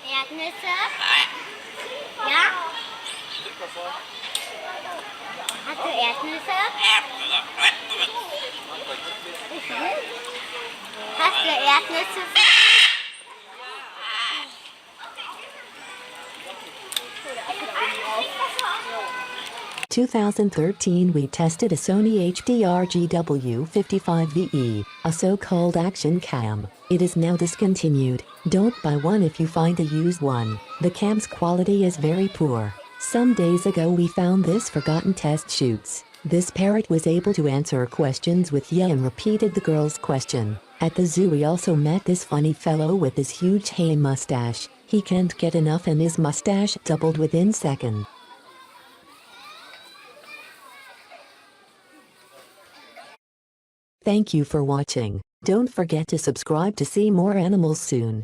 ẹt nữa sớp. Dạ. Hát từ ẹt nữa sớp. Hát từ ẹt nữa sớp. 2013 we tested a Sony HDR GW 55VE, a so-called action cam. It is now discontinued. Don't buy one if you find a used one. The cam's quality is very poor. Some days ago we found this forgotten test shoots. This parrot was able to answer questions with yeah and repeated the girl's question. At the zoo we also met this funny fellow with his huge hay mustache. He can't get enough and his mustache doubled within seconds. Thank you for watching. Don't forget to subscribe to see more animals soon.